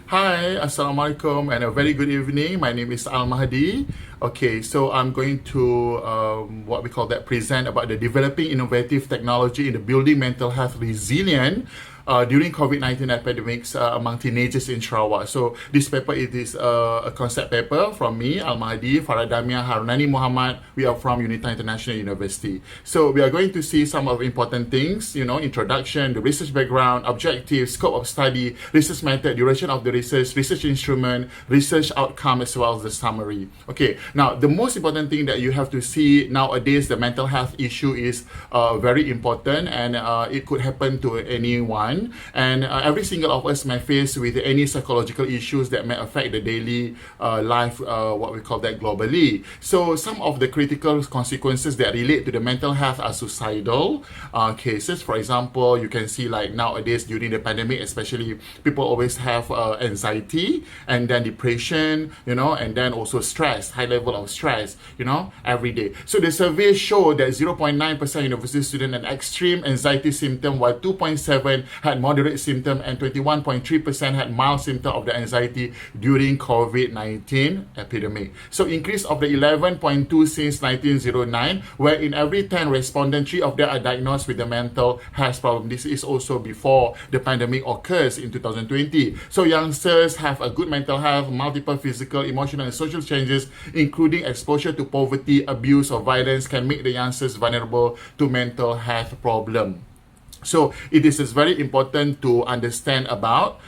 Hi, Assalamualaikum, and a very good evening. My name is Al Mahdi. Okay, so I'm going to what we call that present about the developing innovative technology in the building mental health resilient during COVID-19 epidemics among teenagers in Sarawak. So this paper, it is a concept paper from me, Al Mahdi, Faradamia Harunani Muhammad. We are from UNITA International University. So we are going to see some of important things, introduction, the research background, objectives, scope of study, research method, duration of the research instrument, research outcome, as well as the summary. Okay, now the most important thing that you have to see nowadays, the mental health issue is very important, and it could happen to anyone. And every single of us may face with any psychological issues that may affect the daily life, what we call that globally. So some of the critical consequences that relate to the mental health are suicidal cases. For example, you can see like nowadays during the pandemic, especially, people always have anxiety and then depression, and then also stress, high level of stress, every day. So the survey showed that 0.9% university student had extreme anxiety symptom, while 2.7% had moderate symptom, and 21.3% had mild symptom of the anxiety during COVID-19 epidemic. So increase of the 11.2 since 1909, where in every 10 respondents, 3 of them are diagnosed with the mental health problem. This is also before the pandemic occurs in 2020. So youngsters have a good mental health, multiple physical, emotional, and social changes, including exposure to poverty, abuse, or violence, can make the youngsters vulnerable to mental health problem. So it is very important to understand about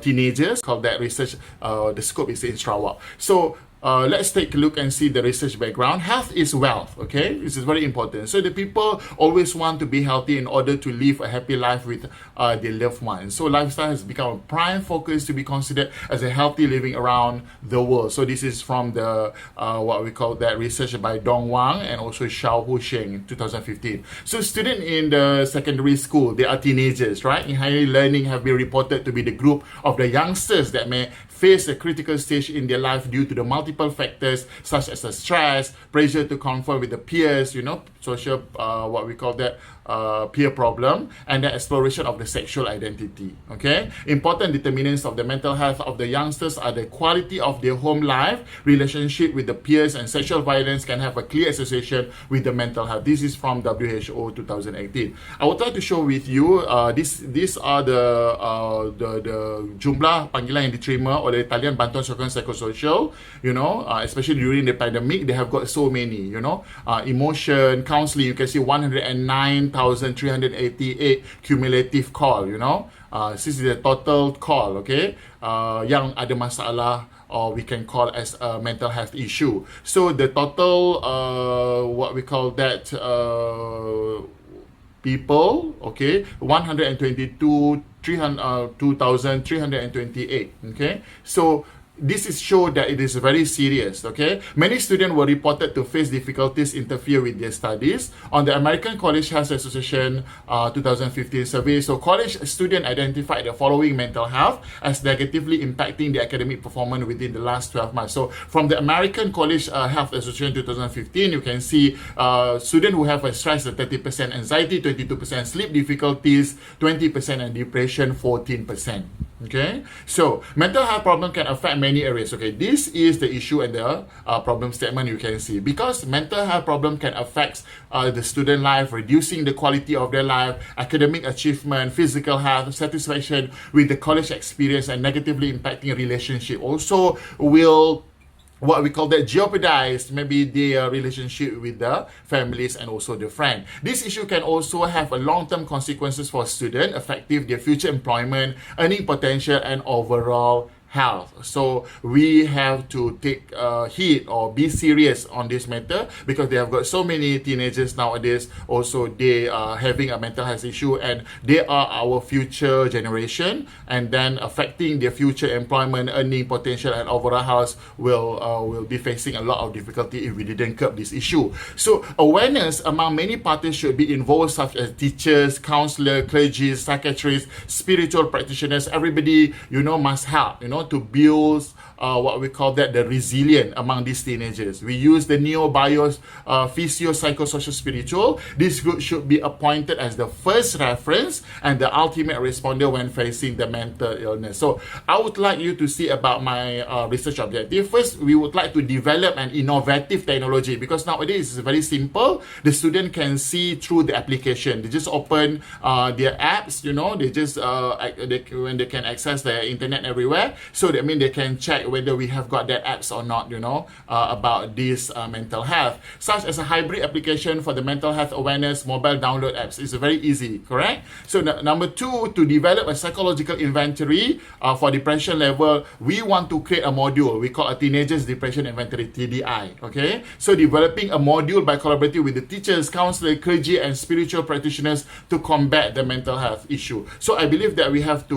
teenagers. Called that research, the scope is in Sarawak. So let's take a look and see the research background. Health is wealth, okay? This is very important. So the people always want to be healthy in order to live a happy life with their loved ones. So lifestyle has become a prime focus to be considered as a healthy living around the world. So this is from the, what we call that research by Dong Wang and also Xiao Hu Sheng in 2015. So students in the secondary school, they are teenagers, right? In higher learning have been reported to be the group of the youngsters that may face a critical stage in their life due to the multiple factors such as the stress, pressure to conform with the peers, social, what we call that, peer problem, and the exploration of the sexual identity. Okay, important determinants of the mental health of the youngsters are the quality of their home life, relationship with the peers, and sexual violence can have a clear association with the mental health. This is from WHO 2018. I will try to show with you these are the jumlah panggilan yang diterima oleh talian bantuan sokongan psychosocial, especially during the pandemic. They have got so many, emotion, counseling. You can see 109,388 cumulative call, this is the total call, okay, yang ada masalah, or we can call as a mental health issue. So the total, what we call that, people, okay, 2,328, okay. So this is show that it is very serious, okay? Many students were reported to face difficulties interfere with their studies. On the American College Health Association 2015 survey, so college students identified the following mental health as negatively impacting the academic performance within the last 12 months. So from the American College Health Association 2015, you can see students who have a stress at 30%, anxiety 22%, sleep difficulties 20%, and depression 14%. Okay, so mental health problem can affect many areas. Okay, this is the issue and the problem statement you can see. Because mental health problem can affect the student life, reducing the quality of their life, academic achievement, physical health, satisfaction with the college experience, and negatively impacting relationship. Also will, what we call that, jeopardize maybe their relationship with the families and also the friend. This issue can also have a long-term consequences for students, affecting their future employment, earning potential, and overall health. So we have to take heed or be serious on this matter, because they have got so many teenagers nowadays. Also, they are having a mental health issue, and they are our future generation, and then affecting their future employment, earning potential, and overall health will be facing a lot of difficulty if we didn't curb this issue. So awareness among many parties should be involved, such as teachers, counselors, clergy, psychiatrists, spiritual practitioners. Everybody, must help, to build what we call that the resilient among these teenagers. We use the neo-bios, physio, psychosocial, spiritual. This group should be appointed as the first reference and the ultimate responder when facing the mental illness. So I would like you to see about my research objective. First, we would like to develop an innovative technology, because nowadays it's very simple. The student can see through the application. They just open their apps, they just when they can access the internet everywhere. So that means they can check whether we have got that apps or not, about this mental health. Such as a hybrid application for the mental health awareness mobile download apps. It's very easy, correct? So number two, to develop a psychological inventory for depression level, we want to create a module we call a Teenagers Depression Inventory, TDI. Okay, so developing a module by collaborating with the teachers, counselors, clergy, and spiritual practitioners to combat the mental health issue. So I believe that we have to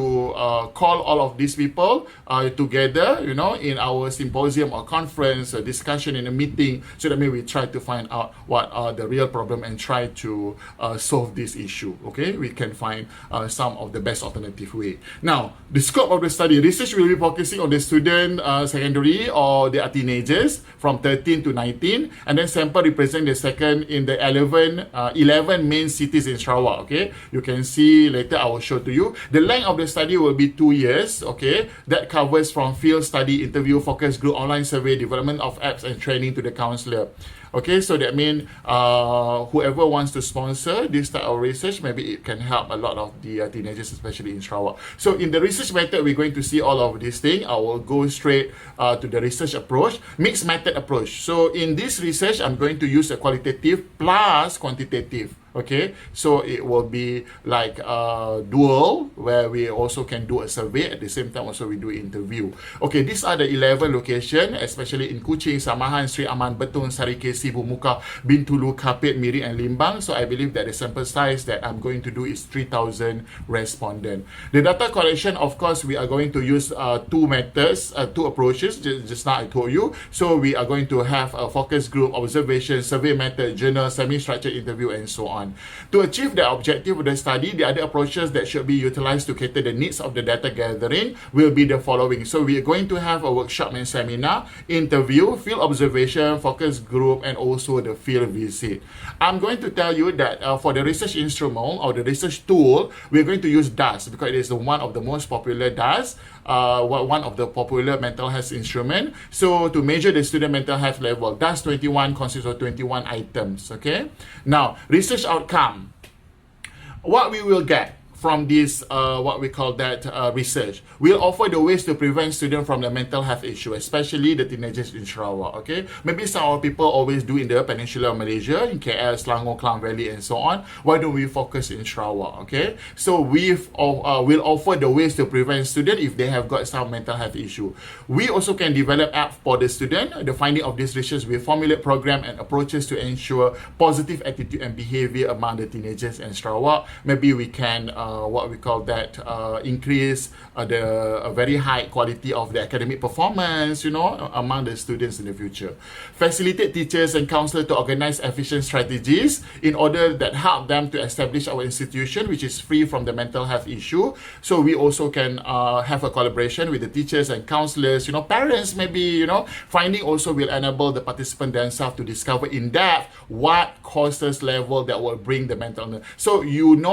call all of these people together, in our symposium or conference, or discussion in a meeting, so that maybe we try to find out what are the real problem and try to solve this issue. Okay, we can find some of the best alternative way. Now, the scope of the study, research will be focusing on the student secondary, or they are teenagers from 13 to 19, and then sample represent the second in the 11 main cities in Sarawak. Okay, you can see later, I will show to you. The length of the study will be 2 years. Okay, that covers from field study, interview, focus group, online survey, development of apps, and training to the counselor. Okay, so that means whoever wants to sponsor this type of research, maybe it can help a lot of the teenagers, especially in Sarawak. So in the research method, we're going to see all of these things. I will go straight to the research approach, mixed method approach. So in this research, I'm going to use a qualitative plus quantitative. Okay, so it will be like dual, where we also can do a survey at the same time. Also, we do interview. Okay, these are the 11 locations, especially in Kuching, Samahan, Sri Aman, Betong, Sarikesi, Bumuka, Bintulu, Kapit, Miri, and Limbang. So I believe that the sample size that I'm going to do is 3,000 respondents. The data collection, of course, we are going to use two methods, two approaches. Just now I told you. So we are going to have a focus group, observation, survey method, journal, semi-structured interview, and so on. To achieve the objective of the study, the other approaches that should be utilized to cater the needs of the data gathering will be the following. So we are going to have a workshop and seminar, interview, field observation, focus group, and also the field visit. I'm going to tell you that for the research instrument or the research tool, we're going to use DAS, because it is one of the most popular DAS, one of the popular mental health instrument. So to measure the student mental health level, DAS 21 consists of 21 items. Okay, now research outcome, what we will get from this, what we call that research, we'll offer the ways to prevent students from the mental health issue, especially the teenagers in Sarawak. Okay, maybe some of people always do in the Peninsula of Malaysia, in KL, Selangor, Klang Valley, and so on. Why don't we focus in Sarawak? Okay, so we'll offer the ways to prevent students if they have got some mental health issue. We also can develop app for the student. The finding of this research will formulate program and approaches to ensure positive attitude and behavior among the teenagers in Sarawak. Maybe we can what we call that increase the very high quality of the academic performance, among the students in the future. Facilitate teachers and counselors to organize efficient strategies in order that help them to establish our institution, which is free from the mental health issue. So we also can have a collaboration with the teachers and counselors, parents maybe, finding also will enable the participant themselves to discover in depth what causes level that will bring the mental illness. So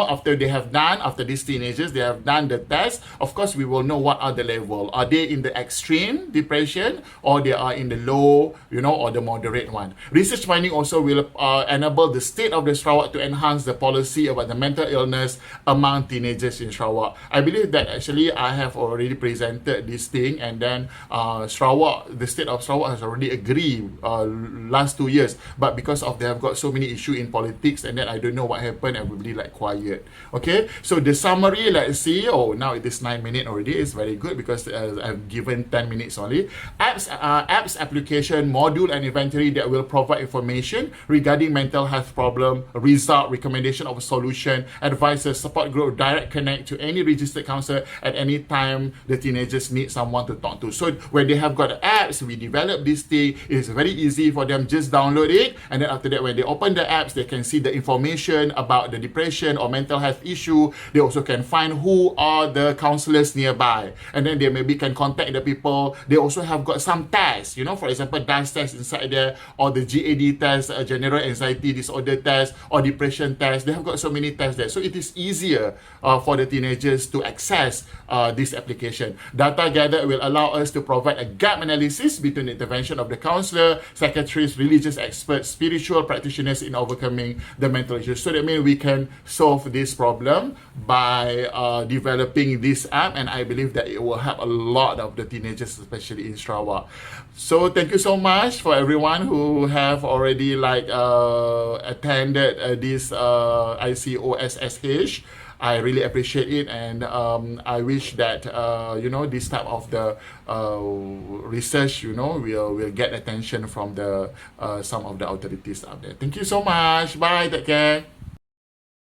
after they have done, after these teenagers, they have done the test, of course we will know what are the level. Are they in the extreme depression, or they are in the low, or the moderate one. Research finding also will enable the state of the Sarawak to enhance the policy about the mental illness among teenagers in Sarawak. I believe that actually I have already presented this thing, and then the state of Sarawak has already agreed last 2 years, but because of they have got so many issues in politics, and then I don't know what happened, everybody like quiet. Okay, so the summary, let's see. Now it is 9 minutes already. It's very good because I've given 10 minutes only. Apps application module and inventory that will provide information regarding mental health problem, result, recommendation of a solution, advisors, support group, direct connect to any registered counselor at any time the teenagers need someone to talk to. So when they have got apps, we develop this thing. It's very easy for them, just download it, and then after that when they open the apps, they can see the information about the depression or mental health issue. They also can find who are the counselors nearby, and then they maybe can contact the people. They also have got some tests, you know, for example, dance test inside there, or the GAD test, general anxiety disorder test, or depression test. They have got so many tests there, so it is easier for the teenagers to access this application. Data gathered will allow us to provide a gap analysis between the intervention of the counselor, psychiatrists, religious experts, spiritual practitioners in overcoming the mental issues. So that means we can solve this problem by developing this app, and I believe that it will help a lot of the teenagers, especially in Sarawak. So thank you so much for everyone who have already attended this Icossh. I really appreciate it, and I wish that this type of the research will get attention from the some of the authorities out there. Thank you so much. Bye. Take care.